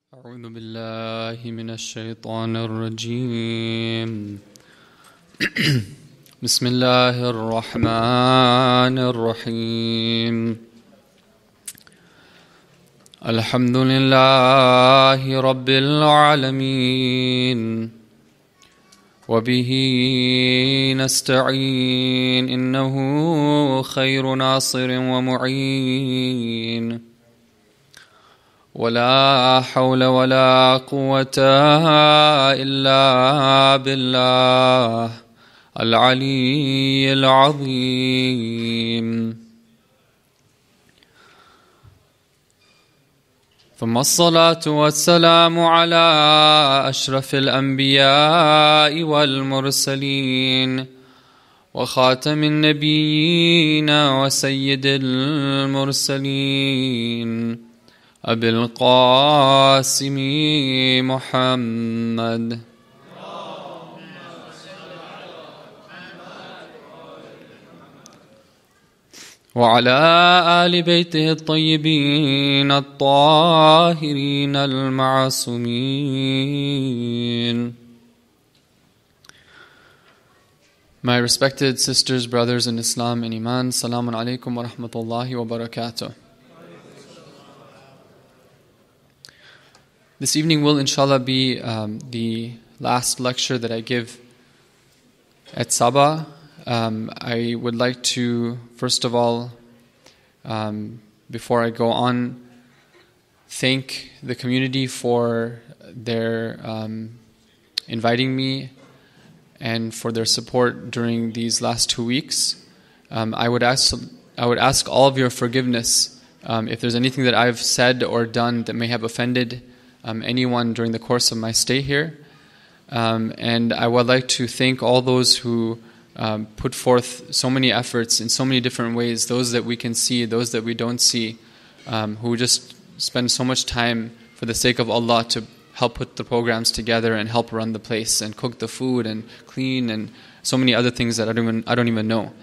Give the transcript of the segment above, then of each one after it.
أعوذ بالله من الشيطان الرجيم بسم الله الرحمن الرحيم الحمد لله رب العالمين وبه نستعين إنه خير ناصر ومعين ولا حول ولا قوة إلا بالله العلي العظيم ثم الصلاة والسلام على أشرف الأنبياء والمرسلين وخاتم النبيين وسيد المرسلين أبي القاسم محمد وعلى آل بيته الطيبين الطاهرين المعصومين. My respected sisters, brothers in Islam and Iman, Salamun alaikum wa rahmatullahi wa barakatuh. This evening will inshallah be the last lecture that I give at Saba. I would like to, first of all, before I go on, thank the community for their inviting me and for their support during these last 2 weeks. I would ask all of your forgiveness if there's anything that I've said or done that may have offended anyone during the course of my stay here. And I would like to thank all those who put forth so many efforts in so many different ways, those that we can see, those that we don't see, who just spend so much time for the sake of Allah to help put the programs together and help run the place and cook the food and clean and so many other things that I don't even know.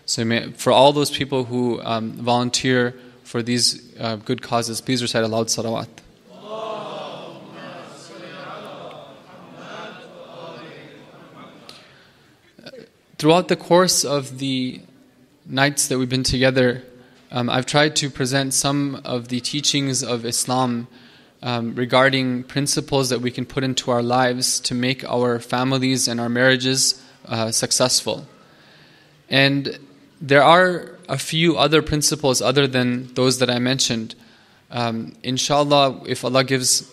So for all those people who volunteer for these good causes, please recite a loud salawat. Throughout the course of the nights that we've been together, I've tried to present some of the teachings of Islam regarding principles that we can put into our lives to make our families and our marriages successful. And there are a few other principles other than those that I mentioned. Inshallah, if Allah gives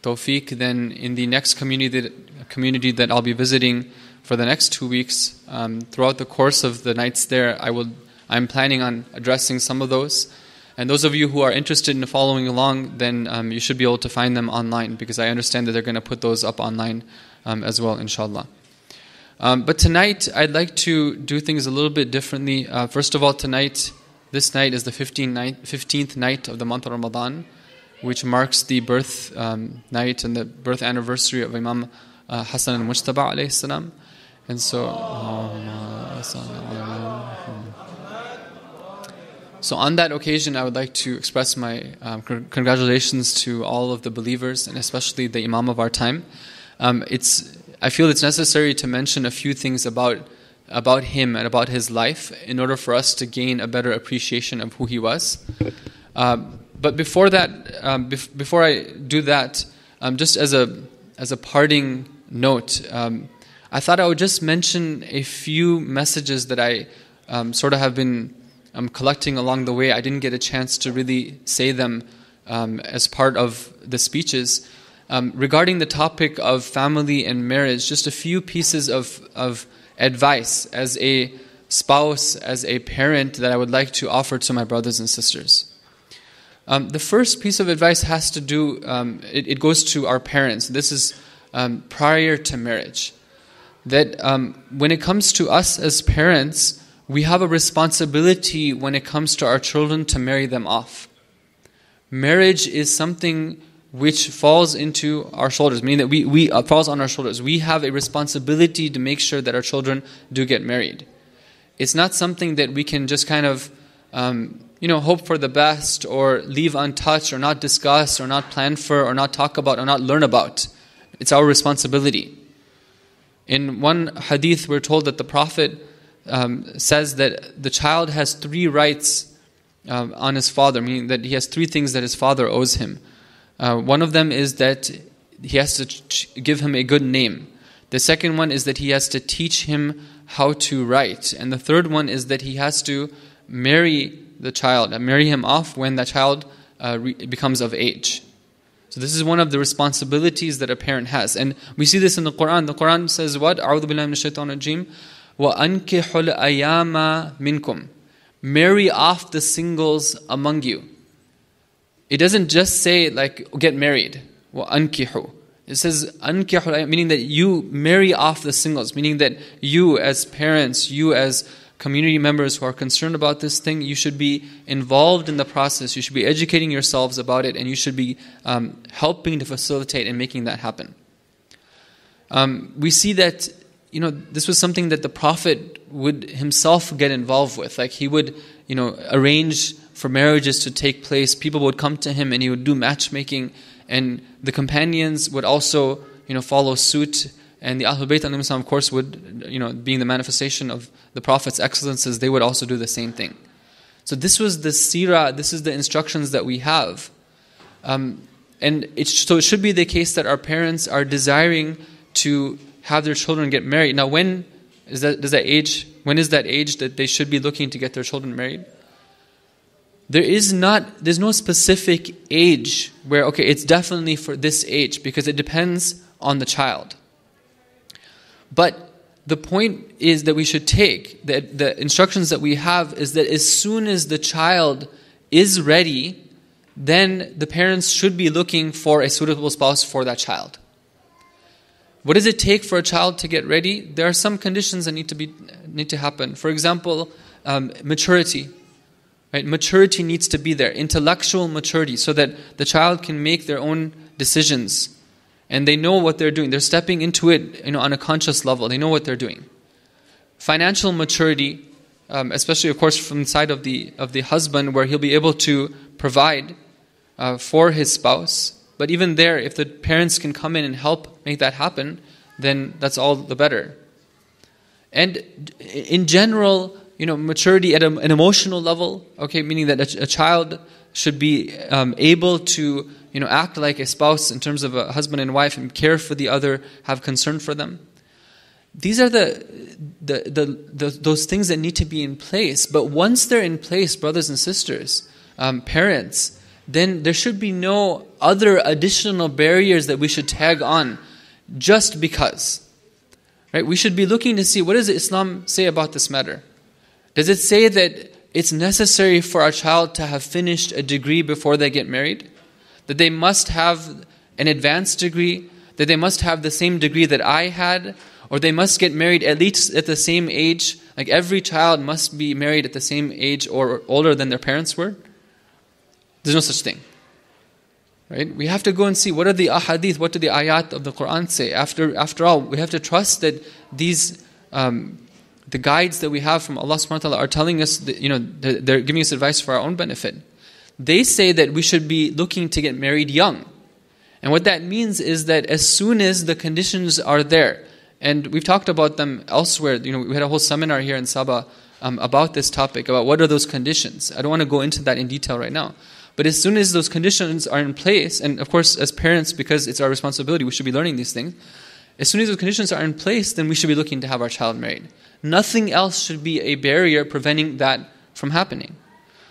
tawfiq, then in the next community that I'll be visiting for the next 2 weeks, throughout the course of the nights there, I'm planning on addressing some of those. And those of you who are interested in following along, then you should be able to find them online, because I understand that they're going to put those up online as well, inshallah. But tonight, I'd like to do things a little bit differently. First of all, this night is the 15th night of the month of Ramadan, which marks the birth night and the birth anniversary of Imam Hassan al-Mujtaba alayhi salam. And so on that occasion, I would like to express my congratulations to all of the believers, and especially the Imam of our time. I feel it's necessary to mention a few things about him and about his life in order for us to gain a better appreciation of who he was. But before I do that, just as a parting note, I thought I would just mention a few messages that I sort of have been collecting along the way. I didn't get a chance to really say them as part of the speeches. Regarding the topic of family and marriage, just a few pieces of advice as a spouse, as a parent, that I would like to offer to my brothers and sisters. The first piece of advice has to do, it goes to our parents. This is prior to marriage. That when it comes to us as parents, we have a responsibility when it comes to our children to marry them off. Marriage is something which falls into our shoulders, meaning that we falls on our shoulders. We have a responsibility to make sure that our children do get married. It's not something that we can just kind of hope for the best or leave untouched or not discuss or not plan for or not talk about or not learn about. It's our responsibility. In one hadith, we're told that the Prophet says that the child has 3 rights on his father, meaning that he has 3 things that his father owes him. One of them is that he has to give him a good name. The second one is that he has to teach him how to write. And the third one is that he has to marry the child and marry him off when that child becomes of age. So this is one of the responsibilities that a parent has. And we see this in the Quran. The Quran says what? أعوذ بالله من الشيطان الرجيم وَأَنْكِحُ الْأَيَامَ مِنْكُمْ. Marry off the singles among you. It doesn't just say like get married. وَأَنْكِحُ. It says أَنْكِحُ, meaning that you marry off the singles, meaning that you as parents, you as community members who are concerned about this thing, you should be involved in the process. You should be educating yourselves about it, and you should be helping to facilitate and making that happen. We see that this was something that the Prophet would himself get involved with. Like he would arrange for marriages to take place. People would come to him and he would do matchmaking, and the companions would also follow suit. And the Ahlul Bayt of course would, being the manifestation of the Prophet's excellences, they would also do the same thing. So this was the seerah, this is the instructions that we have. And it should be the case that our parents are desiring to have their children get married. Now when is that age that they should be looking to get their children married? There's no specific age where, okay, it's definitely for this age, because it depends on the child. But the point is that we should take, that the instructions that we have is that as soon as the child is ready, then the parents should be looking for a suitable spouse for that child. What does it take for a child to get ready? There are some conditions that need to happen. For example, maturity. Right? Maturity needs to be there. Intellectual maturity, so that the child can make their own decisions. And they know what they're doing. They're stepping into it, on a conscious level. They know what they're doing. Financial maturity, especially, of course, from the side of the husband, where he'll be able to provide for his spouse. But even there, if the parents can come in and help make that happen, then that's all the better. And in general, maturity at an emotional level, okay, meaning that a child should be able to act like a spouse in terms of a husband and wife and care for the other, have concern for them. These are those things that need to be in place. But once they're in place, brothers and sisters, parents, then there should be no other additional barriers that we should tag on just because. Right? We should be looking to see, what does Islam say about this matter? Does it say that it's necessary for our child to have finished a degree before they get married? That they must have an advanced degree? That they must have the same degree that I had? Or they must get married at least at the same age? Like every child must be married at the same age or older than their parents were? There's no such thing. Right? We have to go and see, what are the ahadith, what do the ayat of the Quran say? After all, we have to trust that these the guides that we have from Allah subhanahu wa ta'ala are telling us that, they're giving us advice for our own benefit. They say that we should be looking to get married young. And what that means is that as soon as the conditions are there, and we've talked about them elsewhere, we had a whole seminar here in Saba about this topic, about what are those conditions. I don't want to go into that in detail right now. But as soon as those conditions are in place, and of course as parents, because it's our responsibility, we should be learning these things. As soon as those conditions are in place, then we should be looking to have our child married. Nothing else should be a barrier preventing that from happening.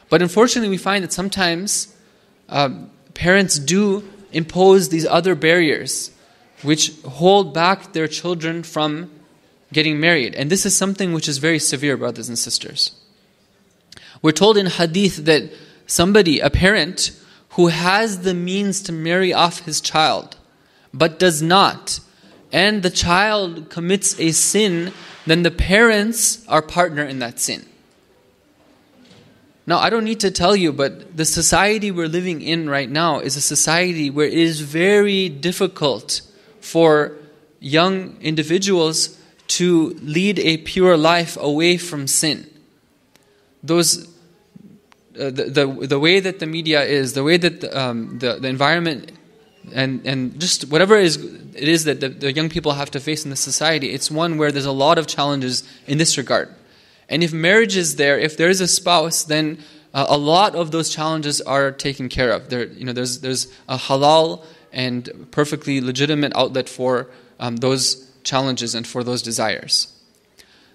But unfortunately, we find that sometimes parents do impose these other barriers which hold back their children from getting married. And this is something which is very severe, brothers and sisters. We're told in hadith that a parent who has the means to marry off his child, but does not, and the child commits a sin, then the parents are partner in that sin. Now, I don't need to tell you, but the society we're living in right now is a society where it is very difficult for young individuals to lead a pure life away from sin. the way that the media is, the way that the environment and just whatever it is that the young people have to face in the society, it's one where there's a lot of challenges in this regard. And if marriage is there, if there is a spouse, then a lot of those challenges are taken care of. There's a halal and perfectly legitimate outlet for those challenges and for those desires.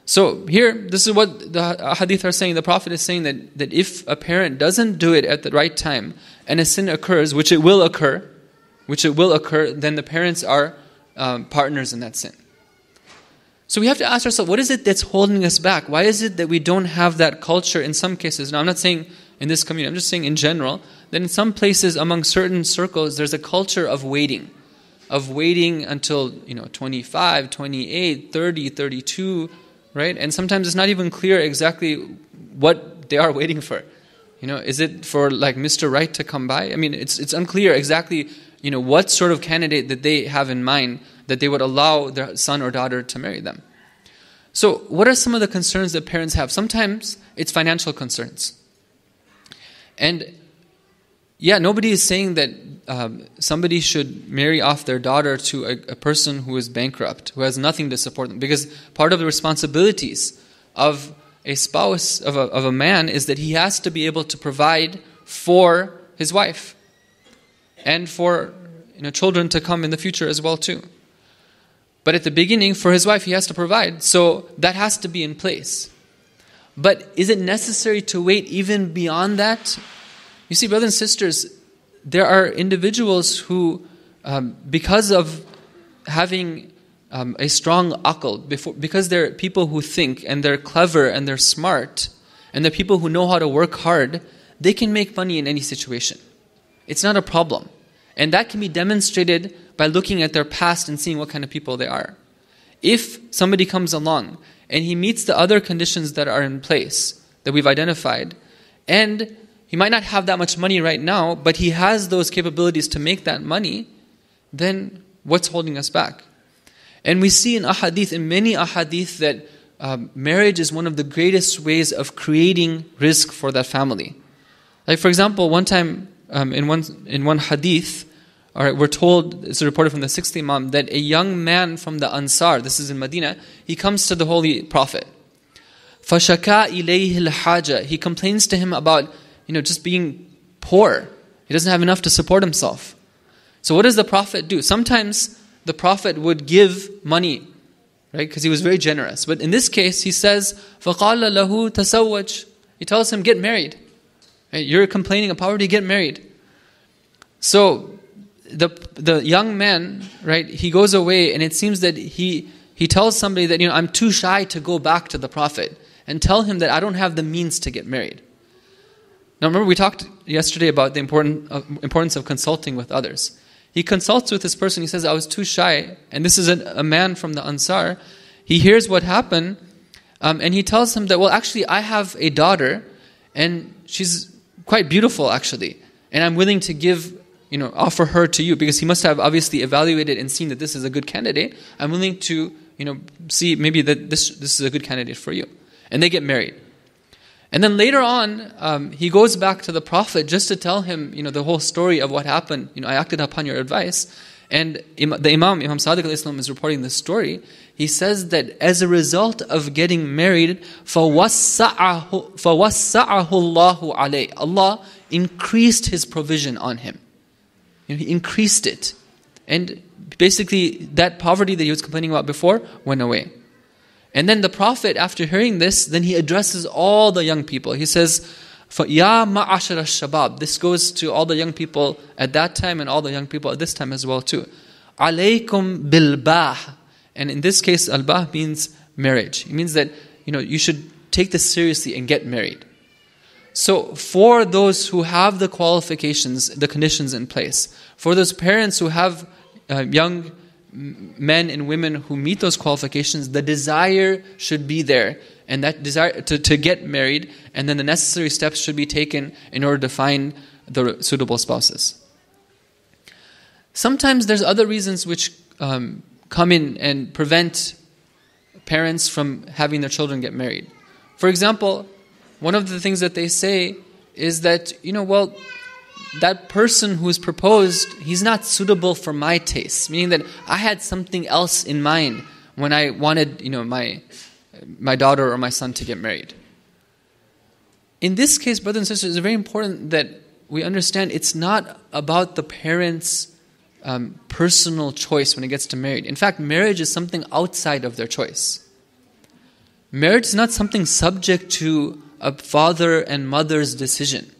So here, this is what the hadith are saying. The Prophet is saying that if a parent doesn't do it at the right time and a sin occurs, which it will occur, then the parents are partners in that sin. So we have to ask ourselves, what is it that's holding us back? Why is it that we don't have that culture in some cases? Now, I'm not saying in this community, I'm just saying in general, that in some places among certain circles, there's a culture of waiting until 25, 28, 30, 32, right? And sometimes it's not even clear exactly what they are waiting for. Is it for like Mr. Right to come by? I mean, it's unclear exactly, what sort of candidate that they have in mind that they would allow their son or daughter to marry them. So what are some of the concerns that parents have? Sometimes it's financial concerns. And yeah, nobody is saying that somebody should marry off their daughter to a person who is bankrupt, who has nothing to support them. Because part of the responsibilities of a spouse, of a man, is that he has to be able to provide for his wife and for children to come in the future as well too. But at the beginning, for his wife, he has to provide. So that has to be in place. But is it necessary to wait even beyond that? You see, brothers and sisters, there are individuals who, because of having a strong aql, because they're people who think and they're clever and they're smart and they're people who know how to work hard, they can make money in any situation. It's not a problem. And that can be demonstrated by looking at their past and seeing what kind of people they are. If somebody comes along and he meets the other conditions that are in place that we've identified, and he might not have that much money right now, but he has those capabilities to make that money, then what's holding us back? And we see in many ahadith, that marriage is one of the greatest ways of creating rizq for that family. Like for example, one time in one hadith, we're told, it's reported from the 6th Imam, that a young man from the Ansar, this is in Medina, he comes to the Holy Prophet. فَشَكَا إِلَيْهِ الْحَاجَةِ He complains to him about, just being poor. He doesn't have enough to support himself. So what does the Prophet do? Sometimes the Prophet would give money, right? Because he was very generous. But in this case, he says, فَقَالَ لَهُ تَسَوَّجْ He tells him, get married. Right? You're complaining of poverty, get married. So the young man, right, he goes away, and it seems that he tells somebody that, I'm too shy to go back to the Prophet and tell him that I don't have the means to get married. Now remember, we talked yesterday about the importance of consulting with others. He consults with this person, he says, I was too shy, and this is a man from the Ansar. He hears what happened, and he tells him that, well, actually, I have a daughter, and she's quite beautiful, actually, and I'm willing to offer her to you, because he must have obviously evaluated and seen that this is a good candidate. I'm willing to, see maybe that this is a good candidate for you. And they get married. And then later on, he goes back to the Prophet just to tell him, the whole story of what happened. I acted upon your advice. And the Imam Sadiq al-Islam is reporting this story. He says that as a result of getting married, فَوَسَّعَهُ اللَّهُ عَلَيْهِ Allah increased His provision on him. He increased it. And basically, that poverty that he was complaining about before went away. And then the Prophet, after hearing this, then he addresses all the young people. He says, Ya ma'ashara shabab. This goes to all the young people at that time and all the young people at this time as well too. Alaykum bilbah. And in this case, al-bah means marriage. It means that, you should take this seriously and get married. So for those who have the qualifications, the conditions in place, for those parents who have young men and women who meet those qualifications, the desire should be there, and that desire to get married, and then the necessary steps should be taken in order to find the suitable spouses. Sometimes there's other reasons which come in and prevent parents from having their children get married. For example, one of the things that they say is that, well, that person who is proposed, he's not suitable for my taste. Meaning that I had something else in mind when I wanted, my daughter or my son to get married. In this case, brothers and sisters, it's very important that we understand it's not about the parents' personal choice when it gets to marriage. In fact, marriage is something outside of their choice. Marriage is not something subject to a father and mother's decision.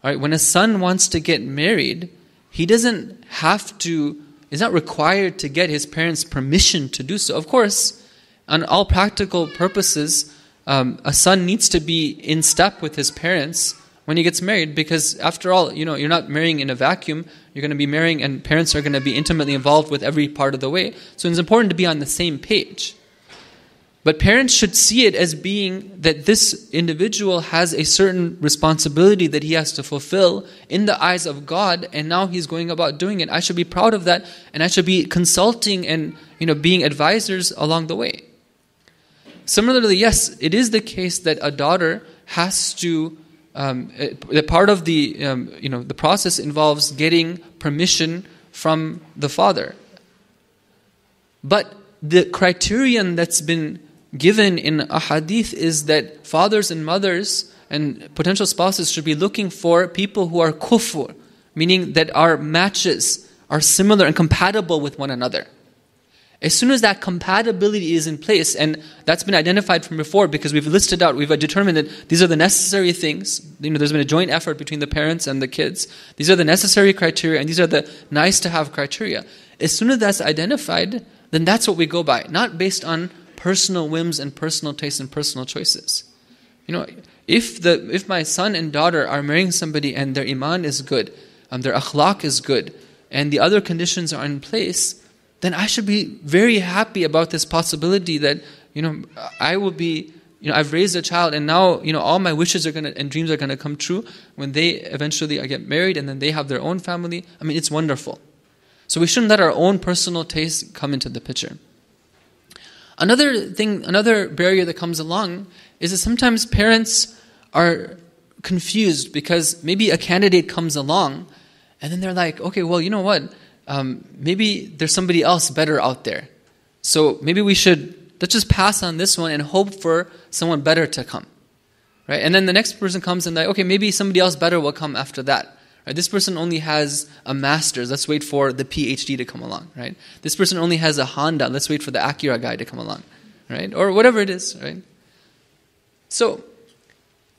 All right, when a son wants to get married, he doesn't have to, is not required to get his parents' permission to do so. Of course, on all practical purposes, a son needs to be in step with his parents when he gets married, because after all, you're not marrying in a vacuum. You're going to be marrying, and parents are going to be intimately involved with every part of the way. So it's important to be on the same page. But parents should see it as being that this individual has a certain responsibility that he has to fulfill in the eyes of God, and now he's going about doing it. I should be proud of that, and I should be consulting and being advisors along the way. Similarly, yes, it is the case that a daughter has to, the part of the the process involves getting permission from the father. But the criterion that's been given in a hadith is that fathers and mothers and potential spouses should be looking for people who are kufr, meaning that our matches are similar and compatible with one another. As soon as that compatibility is in place, and that's been identified from before because we've listed out, we've determined that these are the necessary things. There's been a joint effort between the parents and the kids. These are the necessary criteria, and these are the nice to have criteria. As soon as that's identified, then that's what we go by, not based on personal whims and personal tastes and personal choices. If my son and daughter are marrying somebody and their iman is good, their akhlaq is good, and the other conditions are in place, then I should be very happy about this possibility that I will be, I've raised a child, and now all my wishes and dreams are gonna come true when they eventually get married and then they have their own family. I mean, it's wonderful. So we shouldn't let our own personal taste come into the picture. Another barrier that comes along is that sometimes parents are confused because maybe a candidate comes along and then they're like, okay, well, you know what? Maybe there's somebody else better out there. So maybe let's just pass on this one and hope for someone better to come. Right? And then the next person comes and okay, maybe somebody else better will come after that. Right? This person only has a master's. Let's wait for the PhD to come along. Right? This person only has a Honda. Let's wait for the Acura guy to come along. Right? Or whatever it is. Right? So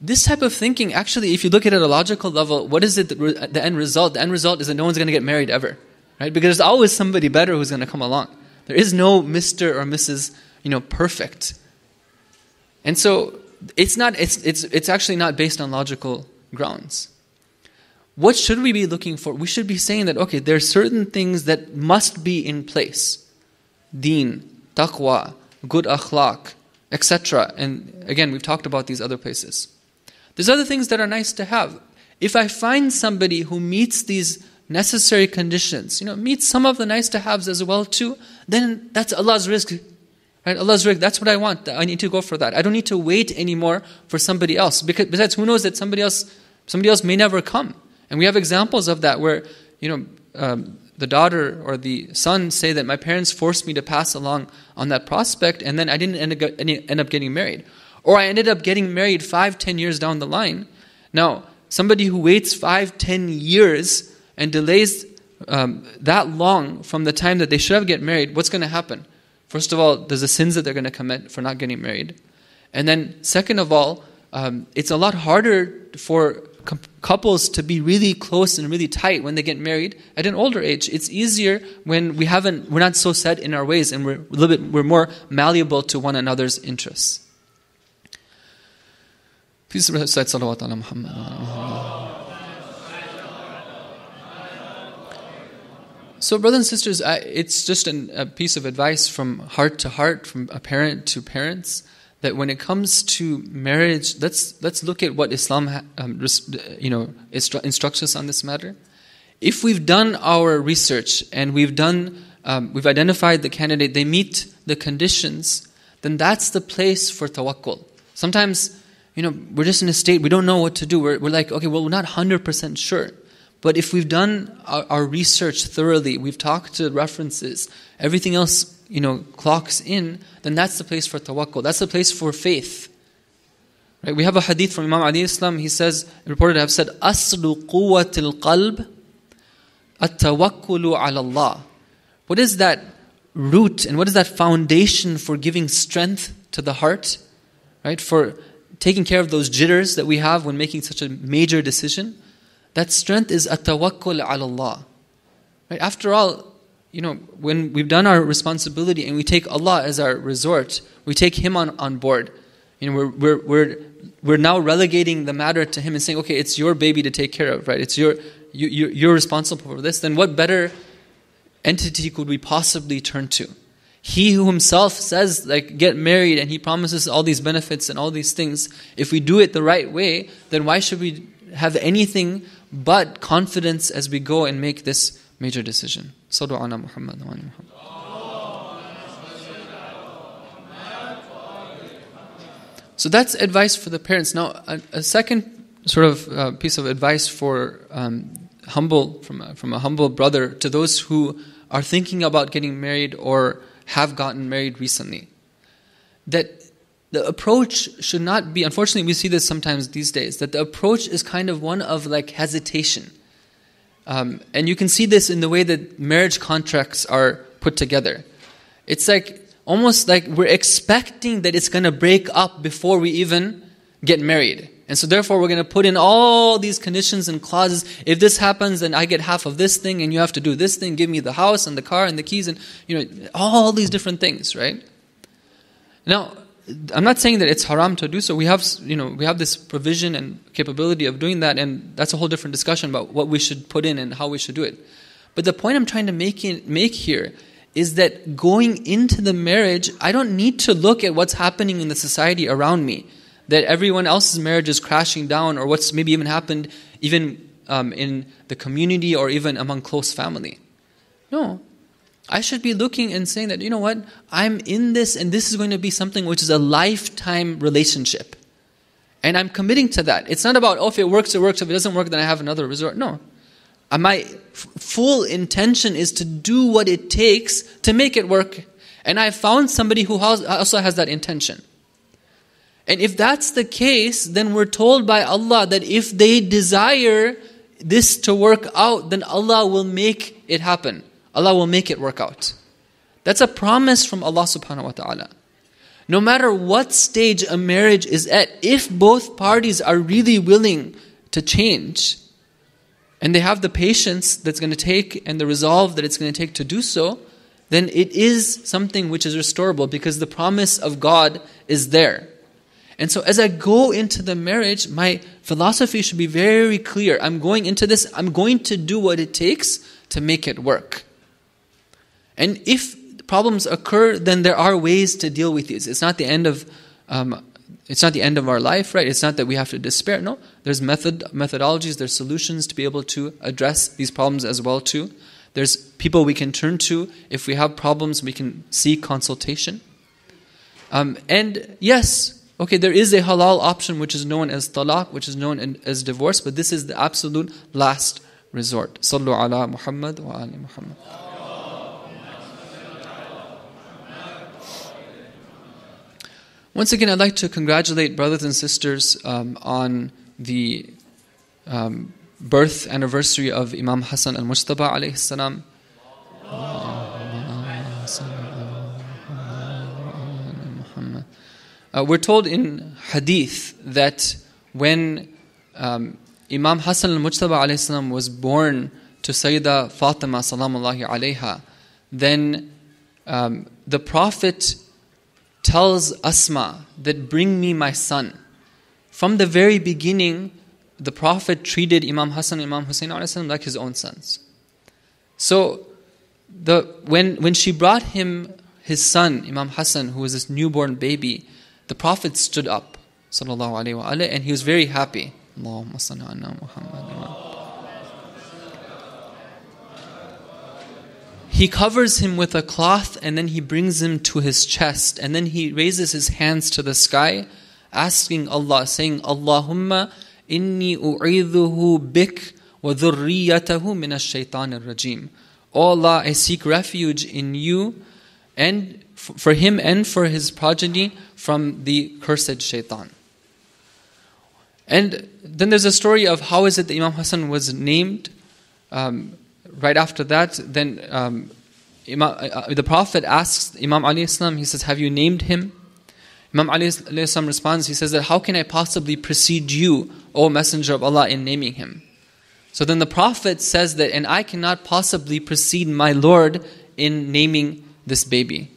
this type of thinking, actually, if you look at it at a logical level, what is it the end result? The end result is that no one's going to get married ever. Right? Because there's always somebody better who's going to come along. There is no Mr. or Mrs. perfect. And so it's actually not based on logical grounds. What should we be looking for? We should be saying that, okay, there are certain things that must be in place. Deen, taqwa, good akhlaq, etc. And again, we've talked about these other places. There's other things that are nice to have. If I find somebody who meets these necessary conditions, meets some of the nice to haves as well too, then that's Allah's rizq. Right? Allah's rizq, that's what I want. I need to go for that. I don't need to wait anymore for somebody else. Because besides, who knows that somebody else may never come. And we have examples of that where, the daughter or the son say that my parents forced me to pass along on that prospect, and then I didn't end up getting married. Or I ended up getting married 5-10 years down the line. Now, somebody who waits 5-10 years and delays that long from the time that they should have get married, what's going to happen? First of all, there's the sins that they're going to commit for not getting married. And then second of all, it's a lot harder for couples to be really close and really tight when they get married at an older age. It's easier when we're not so set in our ways and we're more malleable to one another's interests. Please recite salawat ala Muhammad. So brothers and sisters, it's just a piece of advice from heart to heart, from a parent to parents, that when it comes to marriage, let's look at what Islam instructs us on this matter. If we've done our research and we've identified the candidate, they meet the conditions, then that's the place for tawakkul. Sometimes we're just in a state, we don't know what to do. We're like, okay, well, we're not 100% sure. But if we've done our research thoroughly, we've talked to references, everything else, clocks in, then that's the place for tawakkul. That's the place for faith. Right? We have a hadith from Imam Ali Islam. He says, reported to have said, "Aslu quwwatil qalb at-tawakkulu ala Allah." What is that root and what is that foundation for giving strength to the heart? Right? For taking care of those jitters that we have when making such a major decision. That strength is at-tawakkul ala Allah. Right? After all, when we've done our responsibility and we take Allah as our resort, we take Him on board. We're now relegating the matter to Him and saying, okay, it's your baby to take care of, right? It's you're responsible for this. Then what better entity could we possibly turn to? He who Himself says, get married, and He promises all these benefits and all these things. If we do it the right way, then why should we have anything but confidence as we go and make this major decision? Sallu ala Muhammad wa ali Muhammad. So that's advice for the parents. Now, a second sort of piece of advice for from a humble brother to those who are thinking about getting married or have gotten married recently. That the approach should not be, unfortunately we see this sometimes these days, that the approach is kind of one of hesitation. And you can see this in the way that marriage contracts are put together. It's almost like we're expecting that it's going to break up before we even get married. And so therefore we're going to put in all these conditions and clauses. If this happens, then I get half of this thing and you have to do this thing. Give me the house and the car and the keys and all these different things, right? Now, I'm not saying that it's haram to do so. We have this provision and capability of doing that, and that's a whole different discussion about what we should put in and how we should do it. But the point I'm trying to make here is that going into the marriage, I don't need to look at what's happening in the society around me, that everyone else's marriage is crashing down, or what's maybe even happened even in the community or even among close family. No. I should be looking and saying that, I'm in this and this is going to be something which is a lifetime relationship. And I'm committing to that. It's not about, if it works, it works. If it doesn't work, then I have another resort. No. My full intention is to do what it takes to make it work. And I found somebody who also has that intention. And if that's the case, then we're told by Allah that if they desire this to work out, then Allah will make it happen. Allah will make it work out. That's a promise from Allah subhanahu wa ta'ala. No matter what stage a marriage is at, if both parties are really willing to change, and they have the patience that's going to take and the resolve that it's going to take to do so, then it is something which is restorable because the promise of God is there. And so as I go into the marriage, my philosophy should be very clear. I'm going into this, I'm going to do what it takes to make it work. And if problems occur, then there are ways to deal with these. It's not the end of our life, right? It's not that we have to despair. No, there's methodologies, there's solutions to be able to address these problems as well too. There's people we can turn to if we have problems. We can seek consultation. And yes, okay, there is a halal option which is known as talaq, which is known as divorce, but this is the absolute last resort. Sallu ala Muhammad wa ali Muhammad. Once again, I'd like to congratulate brothers and sisters on the birth anniversary of Imam Hassan al-Mujtaba alayhi salam. We're told in hadith that when Imam Hassan al-Mujtaba alayhi salam was born to Sayyida Fatima salamullahi alayha, then the Prophet tells Asma that bring me my son. From the very beginning, the Prophet treated Imam Hassan and Imam Hussein like his own sons. So when she brought him his son, Imam Hassan, who was this newborn baby, the Prophet stood up, sallallahu alaihi wasallam, and he was very happy. Allahumma salli ala Muhammad. He covers him with a cloth and then he brings him to his chest and then he raises his hands to the sky asking Allah, saying, Allahumma inni u'idhuhu bik wa dhurriyatahu min ash-shaytan ar-rajim. O Allah, I seek refuge in you and for him and for his progeny from the cursed shaitan. And then there's a story of how is it that Imam Hassan was named. Right after that, then the Prophet asks Imam Ali Islam, he says, have you named him? Imam Ali Islam responds, he says that, how can I possibly precede you, O Messenger of Allah, in naming him? So then the Prophet says that, and I cannot possibly precede my Lord in naming this baby.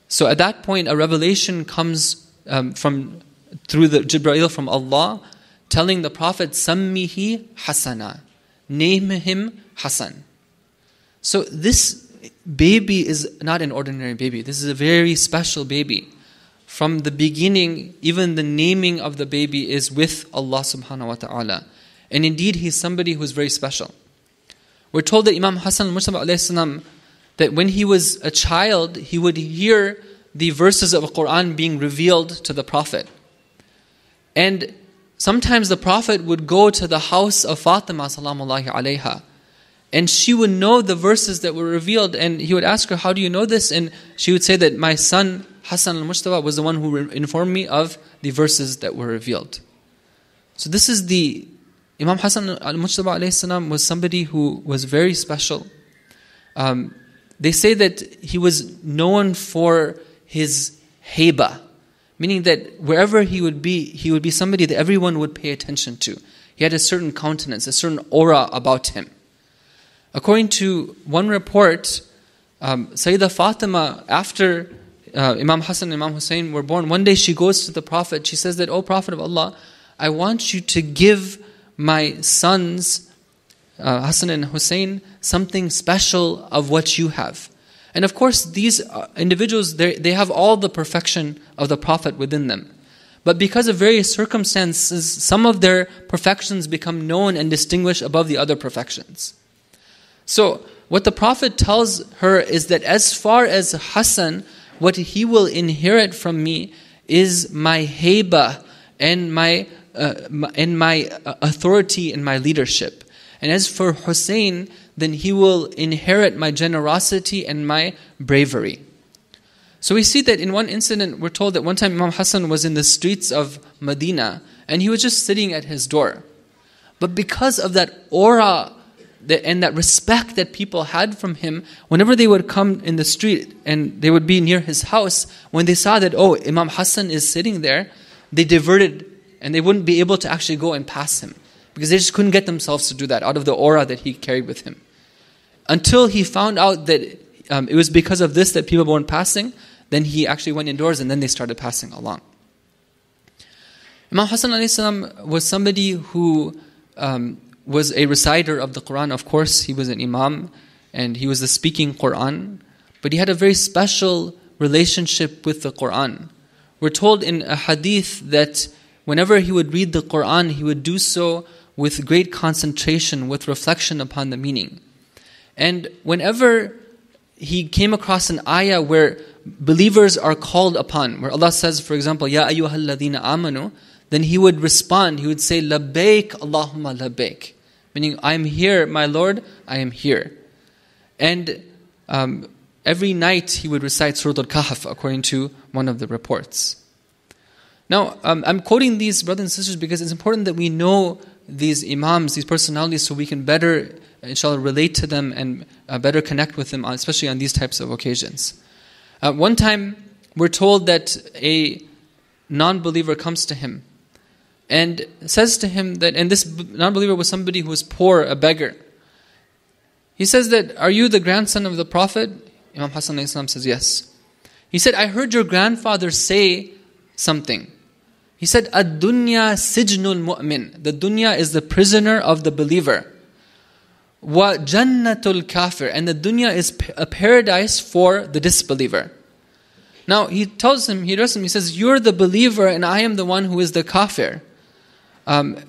So at that point, a revelation comes through the Jibreel from Allah, telling the Prophet, Sammihi Hasana, name him Hassan. So this baby is not an ordinary baby. This is a very special baby. From the beginning, even the naming of the baby is with Allah subhanahu wa ta'ala. And indeed, he's somebody who's very special. We're told that Imam Hassan al-Mujtaba alayhi salam, that when he was a child, he would hear the verses of the Quran being revealed to the Prophet. And sometimes the Prophet would go to the house of Fatima salamullahi alayha, and she would know the verses that were revealed, and he would ask her, how do you know this? And she would say that my son Hassan al-Mujtaba was the one who informed me of the verses that were revealed. So this is Imam Hassan al-Mujtaba alayhi salam was somebody who was very special. They say that he was known for his haiba, meaning that wherever he would be somebody that everyone would pay attention to. He had a certain countenance, a certain aura about him. According to one report, Sayyidah Fatima, after Imam Hassan and Imam Hussein were born, one day she goes to the Prophet. She says that, O Prophet of Allah, I want you to give my sons, Hassan and Hussein, something special of what you have. And of course, these individuals, they have all the perfection of the Prophet within them. But because of various circumstances, some of their perfections become known and distinguished above the other perfections. So, what the Prophet tells her is that as far as Hassan, what he will inherit from me is my haiba and my authority and my leadership. And as for Hussein, then he will inherit my generosity and my bravery. So we see that in one incident, we're told that one time Imam Hassan was in the streets of Medina, and he was just sitting at his door. But because of that aura and that respect that people had from him, whenever they would come in the street and they would be near his house, when they saw that, oh, Imam Hassan is sitting there, they diverted and they wouldn't be able to actually go and pass him, because they just couldn't get themselves to do that out of the aura that he carried with him. Until he found out that it was because of this that people weren't passing, then he actually went indoors and then they started passing along. Imam Hassan alayhi salam was somebody who was a reciter of the Quran. Of course, he was an imam and he was the speaking Quran, but he had a very special relationship with the Quran. We're told in a hadith that whenever he would read the Quran, he would do so with great concentration, with reflection upon the meaning. And whenever he came across an ayah where believers are called upon, where Allah says, for example, Ya ayyuhal ladhina amanu, then he would respond, he would say, Labbaik Allahumma labbaik, meaning, I am here, my Lord, I am here. And every night he would recite Surah Al-Kahf, according to one of the reports. Now, I'm quoting these brothers and sisters because it's important that we know these imams, these personalities, so we can better, inshallah, relate to them and better connect with them, especially on these types of occasions. One time, we're told that a non-believer comes to him and says to him that, and this non-believer was somebody who was poor, a beggar. He says that, are you the grandson of the Prophet? Imam Hassan alayhi salam says, yes. He said, I heard your grandfather say something. He said, Ad-dunya sijnul mu'min. The dunya is the prisoner of the believer. Wa jannatul kafir. And the dunya is a paradise for the disbeliever. Now, he tells him, he addresses him, he says, you're the believer and I am the one who is the kafir. But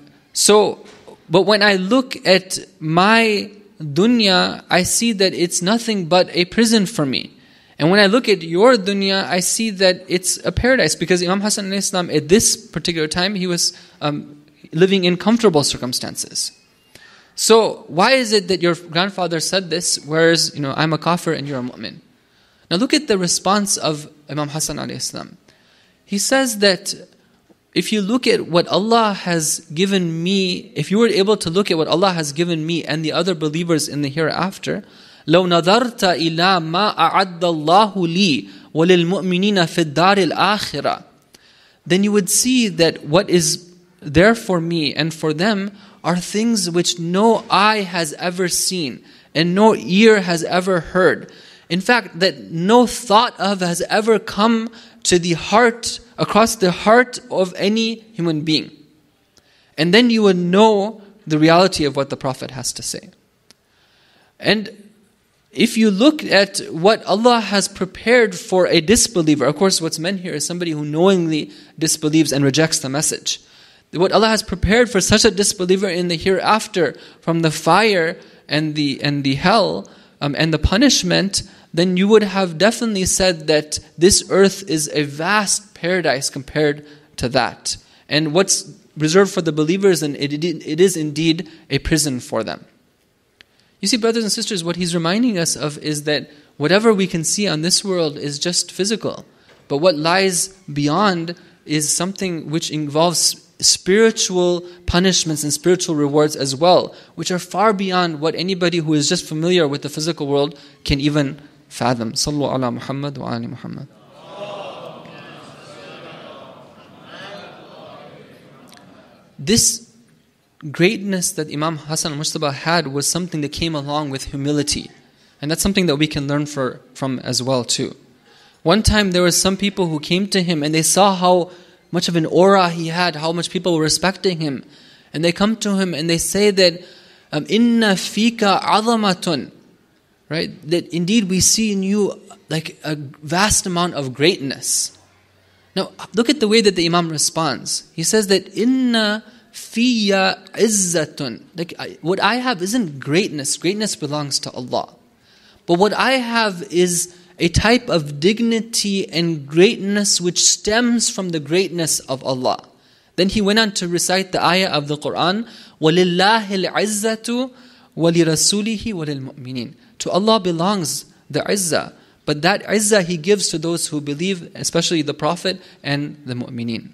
when I look at my dunya, I see that it's nothing but a prison for me. And when I look at your dunya, I see that it's a paradise, because Imam Hassan alayhi salam at this particular time, he was living in comfortable circumstances. So why is it that your grandfather said this, whereas I'm a kafir and you're a mu'min? Now look at the response of Imam Hassan alayhi salam. He says that if you look at what Allah has given me, if you were able to look at what Allah has given me and the other believers in the hereafter, لو نظرت إلى ما أعد الله لي وللمؤمنين في الدار الآخرة, then you would see that what is there for me and for them are things which no eye has ever seen and no ear has ever heard. In fact, that no thought of has ever come to the heart, across the heart of any human being. And then you would know the reality of what the Prophet has to say. And if you look at what Allah has prepared for a disbeliever, of course what's meant here is somebody who knowingly disbelieves and rejects the message. What Allah has prepared for such a disbeliever in the hereafter, from the fire and the hell and the punishment, then you would have definitely said that this earth is a vast paradise compared to that. And what's reserved for the believers, and it is indeed a prison for them. You see, brothers and sisters, what he's reminding us of is that whatever we can see on this world is just physical. But what lies beyond is something which involves spiritual punishments and spiritual rewards as well, which are far beyond what anybody who is just familiar with the physical world can even fathom. Sallu ala Muhammad wa ali Muhammad. This greatness that Imam Hassan al-Mujtaba had was something that came along with humility. And that's something that we can learn from as well too. One time there were some people who came to him and they saw how much of an aura he had, how much people were respecting him. And they come to him and they say that, Inna fika azamatun, right? That indeed we see in you like a vast amount of greatness. Now look at the way that the Imam responds. He says that, Inna fiya izzatun. Like what I have isn't greatness. Greatness belongs to Allah. But what I have is a type of dignity and greatness which stems from the greatness of Allah. Then he went on to recite the ayah of the Quran, وَلِلَّهِ الْعِزَّةُ وَلِرَسُولِهِ وَلِلْمُؤْمِنِينَ. To Allah belongs the izzah, but that izzah He gives to those who believe, especially the Prophet and the mu'mineen.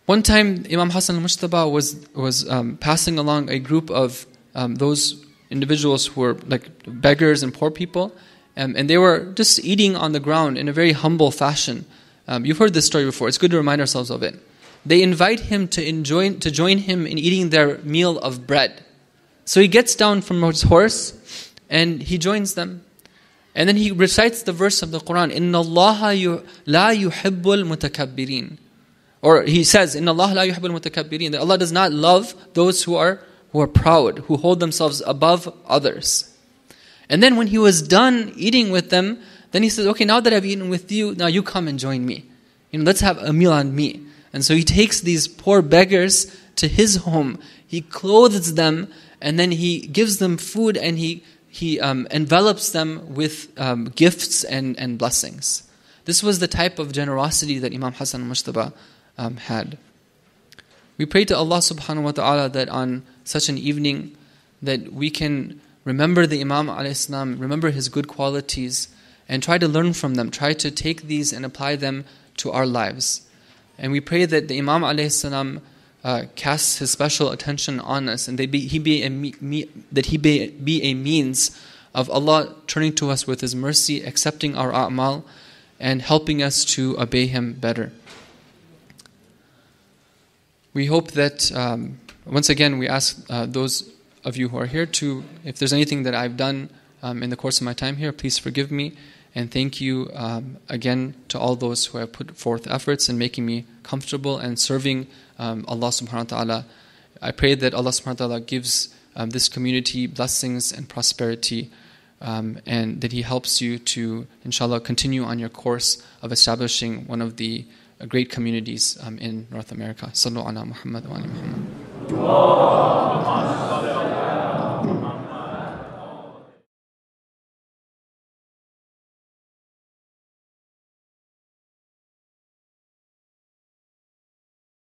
One time Imam Hassan al-Mujtaba was passing along a group of those individuals who were like beggars and poor people, and they were just eating on the ground in a very humble fashion. You've heard this story before. It's good to remind ourselves of it. They invite him to join him in eating their meal of bread. So he gets down from his horse and he joins them. And then he recites the verse of the Quran, Inna Allah la yuhibbul mutakabbirin. Or he says, Inna Allah la yuhibbul mutakabbirin. That Allah does not love those who are proud, who hold themselves above others. And then when he was done eating with them, then he says, okay, now that I've eaten with you, now you come and join me. Let's have a meal on me. And so he takes these poor beggars to his home. He clothes them, and then he gives them food, and he envelops them with gifts and blessings. This was the type of generosity that Imam Hassan al-Mujtaba had. We pray to Allah subhanahu wa ta'ala that on such an evening that we can remember the Imam alayhi salam, remember his good qualities, and try to learn from them, try to take these and apply them to our lives. And we pray that the Imam alayhi salam casts his special attention on us, and that he be a means of Allah turning to us with His mercy, accepting our a'mal, and helping us to obey Him better. We hope that, once again, we ask those of you who are here to, if there's anything that I've done in the course of my time here, please forgive me. And thank you again to all those who have put forth efforts in making me comfortable and serving Allah subhanahu wa ta'ala. I pray that Allah subhanahu wa ta'ala gives this community blessings and prosperity, and that He helps you to, inshallah, continue on your course of establishing one of the great communities in North America. Sallu ala Muhammad wa ali Muhammad.